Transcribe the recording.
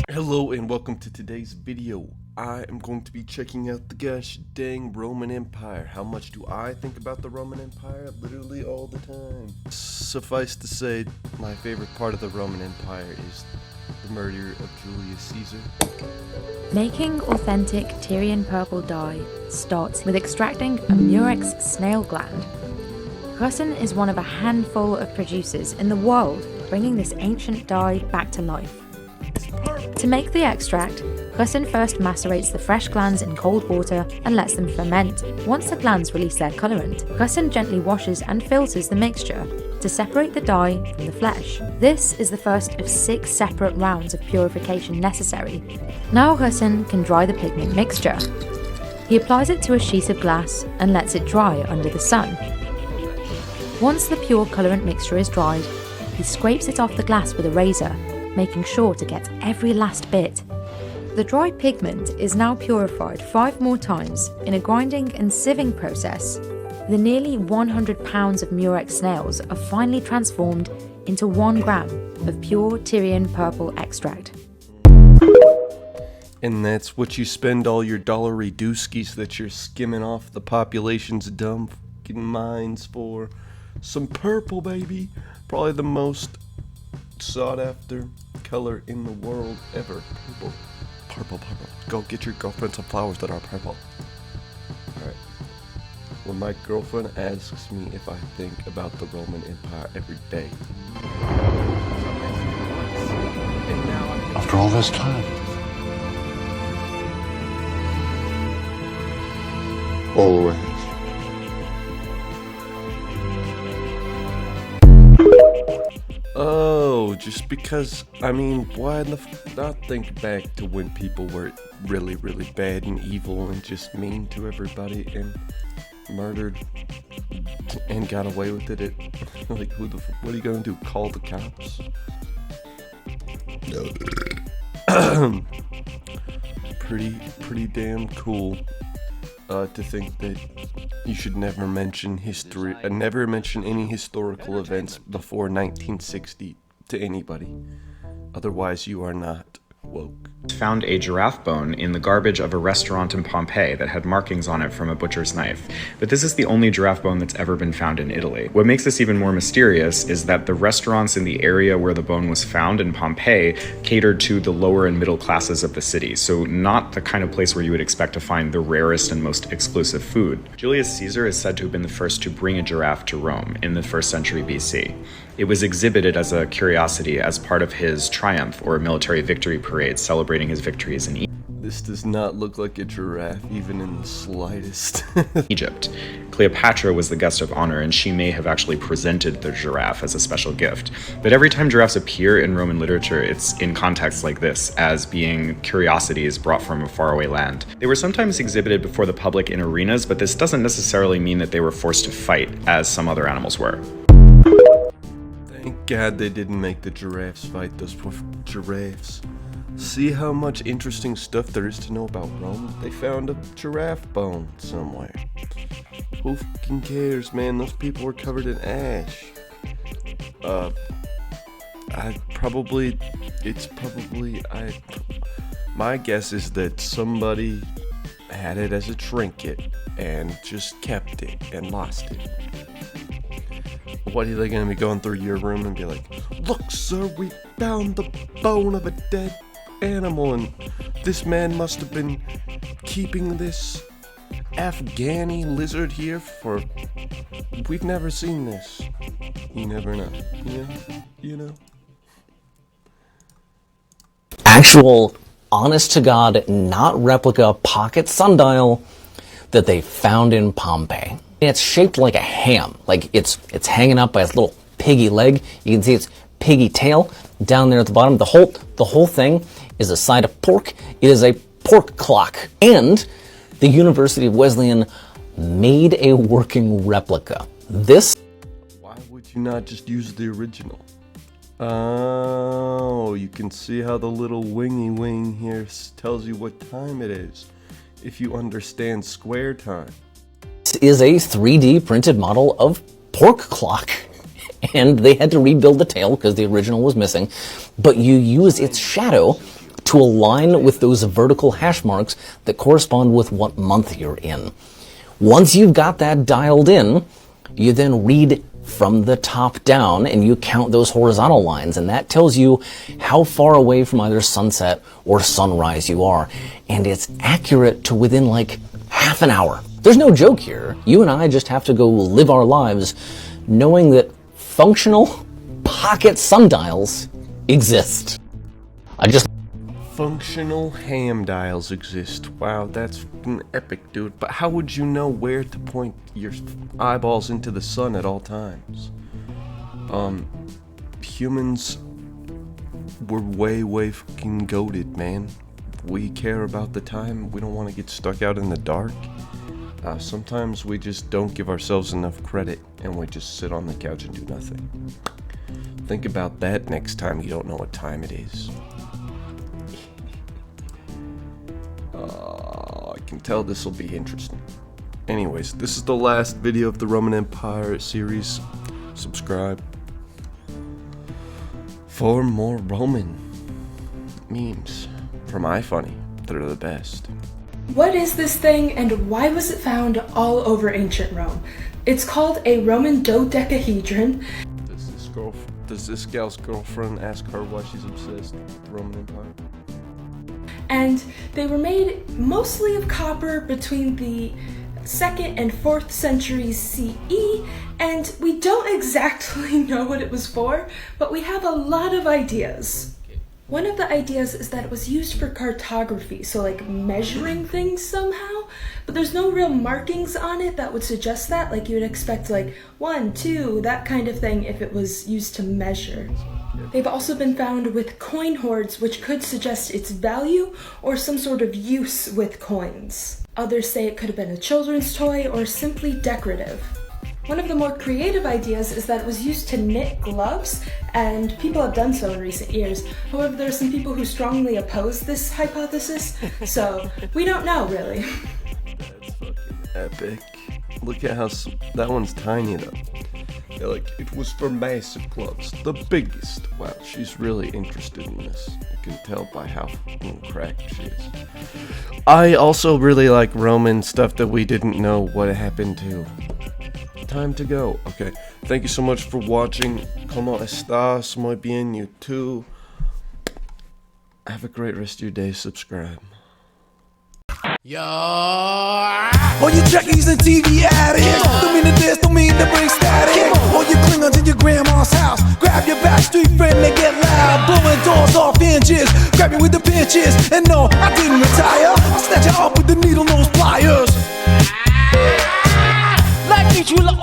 Hello and welcome to today's video. I am going to be checking out the gosh dang Roman Empire. How much do I think about the Roman Empire? Literally all the time. Suffice to say, my favorite part of the Roman Empire is the murder of Julius Caesar. Making authentic Tyrian purple dye starts with extracting a murex snail gland. Russin is one of a handful of producers in the world bringing this ancient dye back to life. To make the extract, Russin first macerates the fresh glands in cold water and lets them ferment. Once the glands release their colorant, Russin gently washes and filters the mixture to separate the dye from the flesh. This is the first of 6 separate rounds of purification necessary. Now Russin can dry the pigment mixture. He applies it to a sheet of glass and lets it dry under the sun. Once the pure colorant mixture is dried, he scrapes it off the glass with a razor, making sure to get every last bit. The dry pigment is now purified 5 more times in a grinding and sieving process. The nearly 100 pounds of murex snails are finally transformed into 1 gram of pure Tyrian purple extract. And that's what you spend all your dollary dooskies that you're skimming off the population's dumb fucking minds for. Some purple, baby. Probably the most sought after color in the world ever. Purple. Purple. Go get your girlfriend some flowers that are purple. Alright. When my girlfriend asks me if I think about the Roman Empire every day. After all this time. Always. Oh, just because, I mean, why not think back to when people were really, really bad and evil and just mean to everybody and murdered and got away with it? Like, what are you gonna do, call the cops? Pretty damn cool to think that you should never mention history, never mention any historical events before 1960 to anybody. Otherwise, you are not woke. Found a giraffe bone in the garbage of a restaurant in Pompeii that had markings on it from a butcher's knife. But this is the only giraffe bone that's ever been found in Italy. What makes this even more mysterious is that the restaurants in the area where the bone was found in Pompeii catered to the lower and middle classes of the city, so not the kind of place where you would expect to find the rarest and most exclusive food. Julius Caesar is said to have been the first to bring a giraffe to Rome in the 1st century BC. It was exhibited as a curiosity as part of his triumph or military victory parade celebrating his victories in This does not look like a giraffe, even in the slightest. Egypt. Cleopatra was the guest of honor, and she may have actually presented the giraffe as a special gift. But every time giraffes appear in Roman literature, it's in contexts like this, as being curiosities brought from a faraway land. They were sometimes exhibited before the public in arenas, but this doesn't necessarily mean that they were forced to fight, as some other animals were. Thank God they didn't make the giraffes fight, those poor giraffes. See how much interesting stuff there is to know about Rome? They found a giraffe bone somewhere. Who fucking cares, man? Those people were covered in ash. My guess is that somebody had it as a trinket and just kept it and lost it. What are they gonna be going through your room and be like, "Look, sir, we found the bone of a dead animal, and this man must have been keeping this Afghani lizard here for... We've never seen this." You never know. You know? Actual, honest-to-God, not replica pocket sundial that they found in Pompeii. It's shaped like a ham, like it's hanging up by its little piggy leg. You can see its piggy tail down there at the bottom. The whole thing is a side of pork. It is a pork clock, and the University of Wesleyan made a working replica. This. Why would you not just use the original? Oh, you can see how the little wingy wing here tells you what time it is, if you understand square time. This is a 3D printed model of pork clock, and they had to rebuild the tail because the original was missing, but you use its shadow to align with those vertical hash marks that correspond with what month you're in. Once you've got that dialed in, you then read from the top down and you count those horizontal lines, and that tells you how far away from either sunset or sunrise you are. And it's accurate to within like half an hour. There's no joke here. You and I just have to go live our lives knowing that functional pocket sundials exist. Functional ham dials exist. Wow, that's fucking epic, dude. But how would you know where to point your eyeballs into the sun at all times? Humans were way fucking goated, man. We care about the time. We don't want to get stuck out in the dark. Sometimes we just don't give ourselves enough credit and we just sit on the couch and do nothing. Think about that next time you don't know what time it is. I can tell this will be interesting. Anyways, this is the last video of the Roman Empire series. Subscribe for more Roman memes from iFunny. They're the best. What is this thing and why was it found all over ancient Rome? It's called a Roman dodecahedron. Does this gal's girlfriend ask her why she's obsessed with the Roman Empire? And they were made mostly of copper between the 2nd and 4th centuries CE, and we don't exactly know what it was for, but we have a lot of ideas. One of the ideas is that it was used for cartography, so like measuring things somehow, but there's no real markings on it that would suggest that, like you would expect like 1, 2, that kind of thing if it was used to measure. They've also been found with coin hoards, which could suggest its value or some sort of use with coins. Others say it could have been a children's toy or simply decorative. One of the more creative ideas is that it was used to knit gloves, and people have done so in recent years. However, there are some people who strongly oppose this hypothesis, so we don't know really. That's fucking epic. Look at how that one's tiny though. They're like, it was for massive gloves, the biggest. Wow, she's really interested in this. You can tell by how fucking cracked she is. I also really like Roman stuff that we didn't know what happened to. Time to go. Okay, thank you so much for watching. Como estás? Muy bien, you too. Have a great rest of your day. Subscribe. Yo, all you trekkies and TV addicts, don't mean to diss, don't mean to bring static. All you Klingons in your grandma's house, grab your backstreet friend and get loud, blowing doors off hinges, grab you with the pinches. And no, I didn't retire, I'll snatch you up with the needle nose pliers. Like me, you la